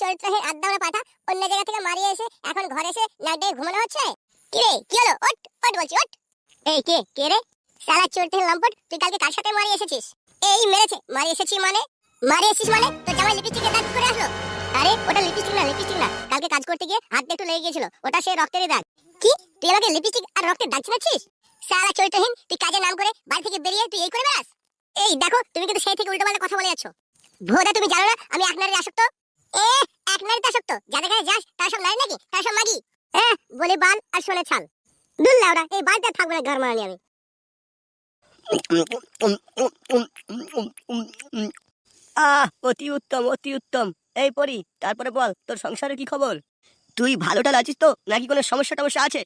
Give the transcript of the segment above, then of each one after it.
চরিত্রহীন আদ্দাওরা পাঠা অন্য জায়গা থেকে মারিয়ে এসে এখন ঘরে এসে নাক ডেকে ঘুমানো হচ্ছে। কি রে, কি হলো? ওঠ ওঠ বলছি, ওঠ। এই কে কে রে? শালা চরিত্রহীন লম্পট, তুই কালকে কার সাথে মারিয়ে এসেছিস? এই মেরেছে, মারিয়ে এসেছিস মানে? মারিয়ে এসেছিস মানে তোর জামাই লিপস্টিকের দাগ করে আসলো। আরে ওটা লিপস্টিক না, লিপস্টিক না, কালকে কাজ করতে গিয়ে হাতে একটু লেগে গিয়েছিল, ওটা সে রক্তেরই দাগ। কি, তুই আমাকে লিপস্টিক আর রক্তের দাগ ছিনাচ্ছিস? শালা চরিত্রহীন, তুই কাজের নাম করে বাড়ি থেকে বেরিয়ে তুই এই করে বেড়াস। এই দেখো, তুমি কিন্তু সেই থেকে উল্টোপাল্টা কথা বলে যাচ্ছ। ভোদা, তুমি জানো না আমি এক নারীর আসক্ত? এ, এক নারীতে আসক্ত? যাদের কাছে যাস তারা সব নারী নাকি? তারা সব মাগি? বলে বাল আর শোনে ছাল। দুল লাউডা, এই বালটা থাকবে না, ঘর মারানি আমি। অতি উত্তম, অতি উত্তম। এই পরি, তারপরে বল তোর সংসারে কি খবর? তুই ভালোটা আছিস তো, নাকি কোনো সমস্যা টমস্যা আছে?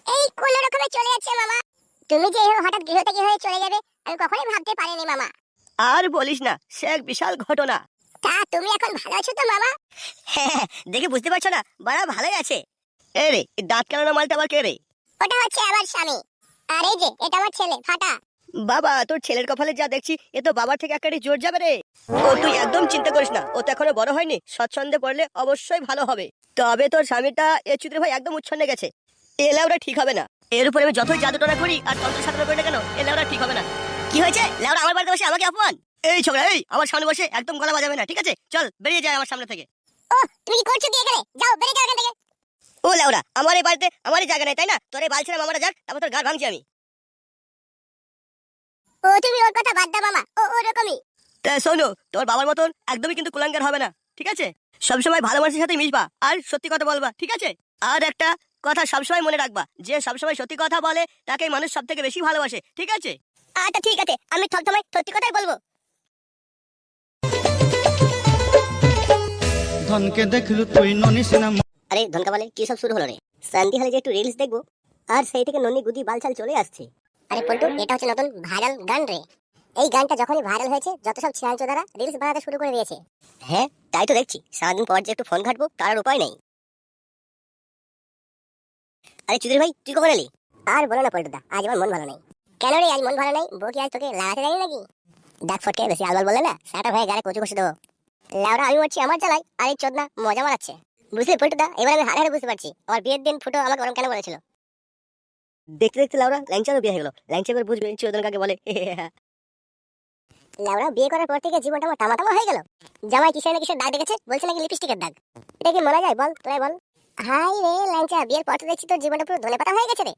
এই কোন রকমে চলে যাচ্ছে মামা। তুমি যে এভাবে হঠাৎ গৃহ থেকে হয়ে চলে যাবে আমি কখনোই ভাবতে পারিনি মামা। আর বলিস না, সে এক বিশাল ঘটনা। তা তুমি এখন ভালো আছো তো মামা? হ্যাঁ, দেখে বুঝতে পারছো না বাড়া ভালোই আছে। এ রে, এই দাঁত কেলানো মালটা আবার কে রে? ওটা হচ্ছে আমার স্বামী। আর এই যে এটা আমার ছেলে ফাটা। বাবা, তোর ছেলের কপালে যা দেখছি, এ তো বাবার থেকে একেবারে জোর যাবে রে। ও তুই একদম চিন্তা করিস না, ও তো এখনো বড় হয়নি, সৎসন্ধে পড়লে অবশ্যই ভালো হবে। তবে তোর স্বামীটা এ চুদির ভাই একদম উচ্ছন্নে গেছে, এলে ওরা ঠিক হবে না। এর উপরে আমি যতই জাদু টোনা করি আর তন্ত্র সাধনা করি না কেন, এলে ওরা ঠিক হবে না। কি হয়েছে? লেওরা আমার বাড়িতে বসে আমাকে অপমান? এই ছোকরা, এই আমার সামনে বসে একদম গলা বাজাবে না, ঠিক আছে? চল বেরিয়ে যায় আমার সামনে থেকে। ও, তুমি কি করছো কি এখানে? যাও, বেরিয়ে যাও এখান থেকে। ও লেওরা, আমার এই বাড়িতে আমারই জায়গা নেই তাই না? তোর এই বালছেনা মামারা যাক, তারপর তোর গাড় ভাঙছি আমি। ও, তুমি ওর কথা বাদ দাও মামা, ও ওরকমই। তা শোনো, তোর বাবার মতন একদমই কিন্তু কুলাঙ্গার হবে না, ঠিক আছে? সবসময় ভালো মানুষের সাথে মিশবা আর সত্যি কথা বলবা, ঠিক আছে? আর একটা কথা সবসময় মনে রাখবা, যে সবসময় সত্যি কথা বলে তাকে মানুষ সব থেকে বেশি ভালোবাসে, ঠিক আছে? আচ্ছা ঠিক আছে, আমি সবসময় সত্যি কথাই বলবো। ধনকে দেখলু তুই ননিস না। আরে ধনকা বলে কি সব শুরু হলো রে? শান্তি হলে যে একটু রিলস দেখবো, আর সেই থেকে ননি গুদি বালছাল চলে আসছে। আরে পল্টু, এটা হচ্ছে নতুন ভাইরাল গান রে। এই গানটা যখনই ভাইরাল হয়েছে যত সব ছিয়াঞ্চোদারা রিলস বানাতে শুরু করে দিয়েছে। হ্যাঁ, তাই তো দেখছি, সারাদিন পর যে একটু ফোন ঘাটবো তার আর উপায় নেই। আরে চুদির ভাই, তুই কখন এলি? আর বলো না পল্টুদা, আজ আমার মন ভালো নেই। কেন রে, আজ মন ভালো নেই? বউ কি আজ তোকে লাগাতে দেয়নি নাকি? ডাক ফটকে বেশি আলবাল বলে না, সাটা ভাই গাড়ি কচু কষে দেবো। লাউরা আমি মরছি আমার জ্বালাই, আর এই চোদনা মজা মারাচ্ছে। বুঝলি পল্টুদা, এবার আমি হারে হারে বুঝতে পারছি আমার বিয়ের দিন ফুটো আমাকে ওরকম কেন বলেছিল। দেখতে দেখতে লাউরা ল্যাংচারও বিয়ে হয়ে গেল। ল্যাংচা এবার বুঝবে চিরদিন কাকে বলে। লাউরা বিয়ে করার পর থেকে জীবনটা আমার টামাটামা হয়ে গেল। জামাই কিসের না কিসের দাগ দেখেছে, বলছে নাকি লিপস্টিকের দাগ। এটা কি মানা যায় বল, তোরাই বল। হাই রে ল্যাংচা, বিয়ের পর তো দেখছি তোর জীবনটা পুরো ধনেপাতা হয়ে গেছে রে।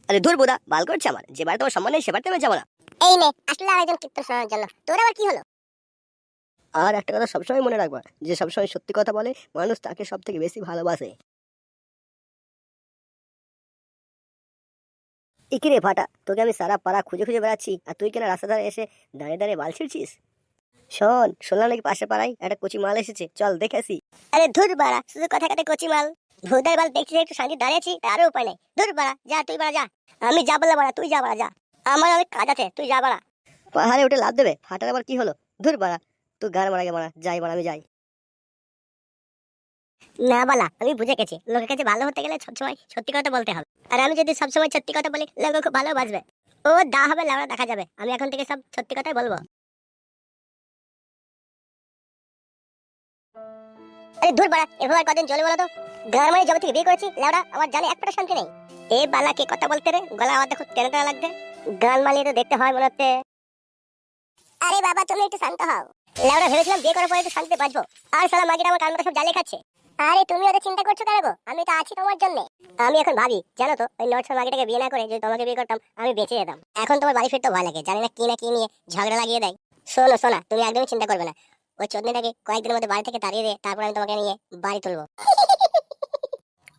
আরে ধুর বোদা, বাল করছে আমার। যে বাড়িতে তোমার সম্মান নেই সে বাড়িতে আমি যাবো না। এই নে, আসলে আরেকজন কীর্তন শোনার জন্য। তোর আবার কি হলো? আর একটা কথা সবসময় মনে রাখবা, যে সবসময় সত্যি কথা বলে মানুষ তাকে সব থেকে বেশি ভালোবাসে। একি রে ফাটা, তোকে আমি সারা পাড়া খুঁজে খুঁজে বেড়াচ্ছি, আর তুই কেন রাস্তা ধারে এসে দাঁড়িয়ে দাঁড়িয়ে বাল ছিড়ছিস? শুনলাম নাকি পাশে পাড়ায় একটা কচি মাল এসেছে, চল দেখে আসি। আরে ধুর বাড়া, শুধু কথা কাটে কচি মাল। ভূতার বাল দেখছি একটু শান্তি দাঁড়িয়েছি, তারও উপায় নেই। ধুর বাড়া, যা তুই বাড়া যা। আমি যা বললাম বাড়া, তুই যা বাড়া যা। আমার অনেক কাজ আছে, তুই যা বাড়া। পাহাড়ে উঠে লাভ দেবে? ফাটার আবার কি হলো? ধুর বাড়া, তুই গান মারা গে মারা, যাই বাড়া আমি যাই। না বালা, আমি বুঝে গেছি, লোকের কাছে ভালো হতে গেলে সবসময় সত্যি কথা বলতে হবে। আর আমি যদি সবসময় সত্যি কথা বলি, লোক খুব ভালো বাসবে। ও দা হবে লাউড়া দেখা যাবে, আমি এখন থেকে সব সত্যি কথাই বলবো। আরে ধুর বাড়া, এভাবে আর কদিন চলে বলো তো? গান মানে জবে থেকে বিয়ে করেছি লাউড়া, আমার জানে এক ফোঁটা শান্তি নেই। এ বালা কে কথা বলতে রে, গলা আওয়াজ দেখো টেনে টেনে লাগছে। গান মালিয়ে তো দেখতে হয় মনে হচ্ছে। আরে বাবা, তুমি একটু শান্ত হও। লাউড়া, ভেবেছিলাম বিয়ে করার পরে একটু শান্তিতে বাঁচবো, আর সালা মাগিটা আমার কান মতো সব জ্বালিয়ে খাচ্ছে। আরে তুমি ওদের চিন্তা করছো কেন গো? আমি তো আছি তোমার জন্য। আমি এখন ভাবি জানো তো, ওই নটসের মাগিটাকে বিয়ে না করে যদি তোমাকে বিয়ে করতাম আমি বেঁচে যেতাম। এখন তোমার বাড়ি ফিরতে ভয় লাগে, জানি না কি নিয়ে ঝগড়া লাগিয়ে দেয়। শোনো সোনা, তুমি একদমই চিন্তা করবে না। ওই চোদনিটাকে কয়েকদিনের মধ্যে বাড়ি থেকে তাড়িয়ে দিয়ে তারপর আমি তোমাকে নিয়ে বাড়ি তুলবো।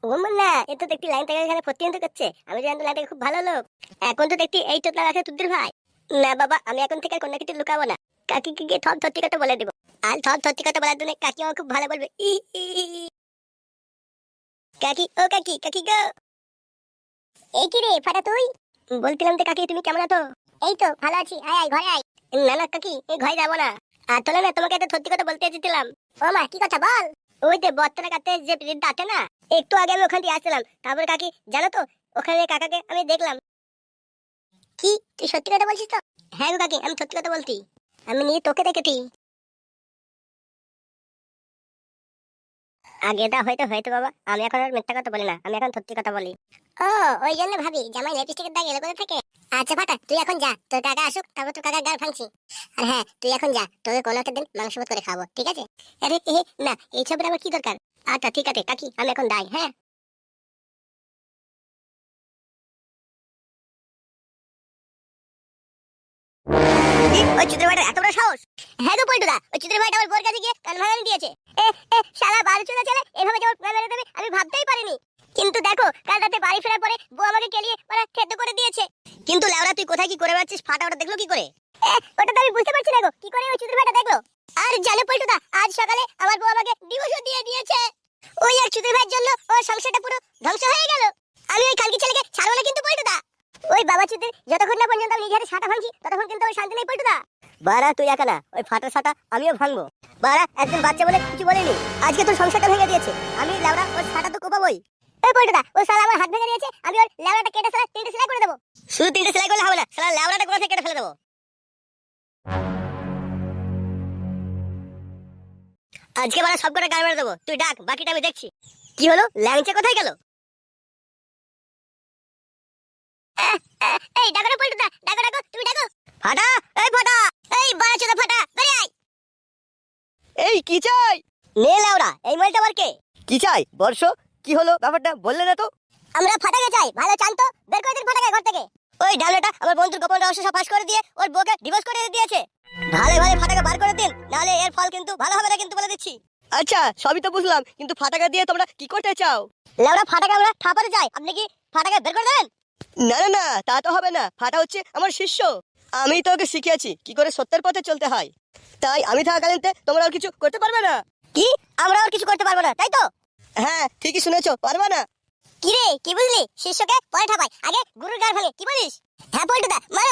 ও না, এ তো দেখতি লাইন থেকে এখানে প্রতিনিয়ত করছে। আমি জানতো লাইন থেকে খুব ভালো লোক, এখন তো দেখতি এই চোদনা আছে তুদ্দির ভাই। না বাবা, আমি এখন থেকে কোনো কিছু লুকাবো না। কাকিকে গিয়ে সব সত্যি কথা বলে দেবো। আর সব সত্যি কথা বলার জন্য কাকি আমার খুব ভালো বলবে। কাকি, ও কাকি, কাকি গো। এই কি রে ফাটা তুই? বলছিলাম তো কাকি, তুমি কেমন আছো? এই তো ভালো আছি, আয় আয় ঘরে আয়। না না কাকি, এই ঘরে যাবো না। আর তোলে না, তোমাকে একটা সত্যি কথা বলতে এসেছিলাম। ও মা, কি কথা বল? ওই যে বর্তনা কাছে যে ব্রিজটা আছে না, একটু আগে আমি ওখান দিয়ে আসছিলাম, তারপর কাকি জানো তো, ওখানে কাকাকে আমি দেখলাম। কি, তুই সত্যি কথা বলছিস তো? হ্যাঁ গো কাকি, আমি সত্যি কথা বলছি। আমি নিজে তোকে দেখেছি। আগেটা হয়তো হয়তো বাবা, আমি এখন আর মিথ্যা কথা বলি না, আমি এখন সত্যি কথা বলি। ও, ওই জন্য ভাবি জামাই লিপস্টিকের দাগ এলো কোথা থেকে। আচ্ছা ফাটা, তুই এখন যা, তোর কাকা আসুক, তারপর তোর কাকার গাল ভাঙছি। আর হ্যাঁ, তুই এখন যা, তোকে কোনো একটা দিন মাংস ভাত করে খাবো, ঠিক আছে? আরে না, এইসবের আমার কি দরকার। আচ্ছা ঠিক আছে কাকি, আমি এখন যাই। হ্যাঁ, কি? ওই চুদের ভাইটার এত বড় সাহস? হ্যাঁ গো পল্টুদা, ওই চুদের ভাইটা আমার বোর কাছে গিয়ে কান ভাঙানি দিয়েছে। শালা বালচুদা ছেলে এভাবে যেমন মেরে দেবে আমি ভাবতেই পারিনি। কিন্তু দেখো, কাল রাতে বাড়ি ফেরার পরে বউ আমাকে কেলিয়ে মানে খেতে করে দিয়েছে। কিন্তু লেওড়া তুই কোথায় কি করে বেড়াচ্ছিস? ফাটা ওটা দেখলো কি করে? ওটা তো আমি বুঝতে পারছি না গো, কি করে ওই চুদের ভাইটা দেখলো? আর জানো পল্টুদা, আজ সকালে আমার বউ আমাকে ডিভোর্স দিয়ে দিয়েছে। ওই এক চুদের ভাইয়ের জন্য ওর সংসারটা পুরো ধ্বংস হয়ে গেল। আমি ওই কালকে ছেলেকে ছাড়বো না কিন্তু পল্টুদা। ওই বাবা চুদের যতক্ষণ না পর্যন্ত আমি নিজের হাতে সাটা ভাঙছি ততক্ষণ কিন্তু ওই শান্তি নেই পল্টুদা। বাড়া তুই একা না, ওই ফাটা সাটা আমিও ভাঙবো। বাড়া একজন বাচ্চা বলে কিছু বলেনি, আজকে তোর সংসারটা ভেঙে দিয়েছে। আমি লেওড়া ওর সাটা তো কোপাবই। এই পল্টুদা, ও শালা আমার হাত ভেঙে দিয়েছে, আমি ওর লেওড়াটা কেটে শালা 3টে সেলাই করে দেবো। শুধু 3টে সেলাই করলে হবে না, শালা লেওড়াটা কোথা থেকে কেটে ফেলে দেবো। আজকে বাড়া সবকটা গান মেরে দেবো, তুই ডাক, বাকিটা আমি দেখছি। কি হলো, ল্যাংচা কোথায় গেল? এই ডাকো না পল্টুদা, ডাকো ডাকো, তুমি ডাকো। ফাটা, এই ফাটা, এই বাড়া চোদা ফাটা, বেরিয়ে আয়। এই কি চাই? নে লাউড়া, এই মালটা আবার কে? কি চাই বর্ষ? কি হলো ব্যাপারটা বললে না তো? আমরা ফাটাকে চাই, ভালো চান তো বের করে দিন ফাটাকে ঘর থেকে। ওই ডালেটা আমার বন্ধুর গোপন রহস্য সব ফাঁস করে দিয়ে ওর বউকে ডিভোর্স করে দিয়েছে। ভালো ভালো ফাটাকে বার করে দিন, নাহলে এর ফল কিন্তু ভালো হবে না, কিন্তু বলে দিচ্ছি। আচ্ছা সবই তো বুঝলাম, কিন্তু ফাটাকা দিয়ে তোমরা কি করতে চাও? লাউড়া ফাটাকে আমরা থাপাতে চাই, আপনি কি ফাটাকে বের করে দেবেন? না না না, তা তো হবে না। ফাটা হচ্ছে আমার শিষ্য, আমি তো ওকে শিখিয়েছি কি করে সত্যের পথে চলতে হয়। তাই আমি থাকাকালীন তোমরা আর কিছু করতে পারবে না। কি? আমরা আর কিছু করতে পারবো না, তাই তো? হ্যাঁ ঠিকই শুনেছো, পারবে না। কি রে, কি বুঝলি? শিষ্যকে পরে ঠাপাই, আগে গুরুর গাল ভাঙে, কি বলিস? হ্যাঁ পল্টুদা, মারো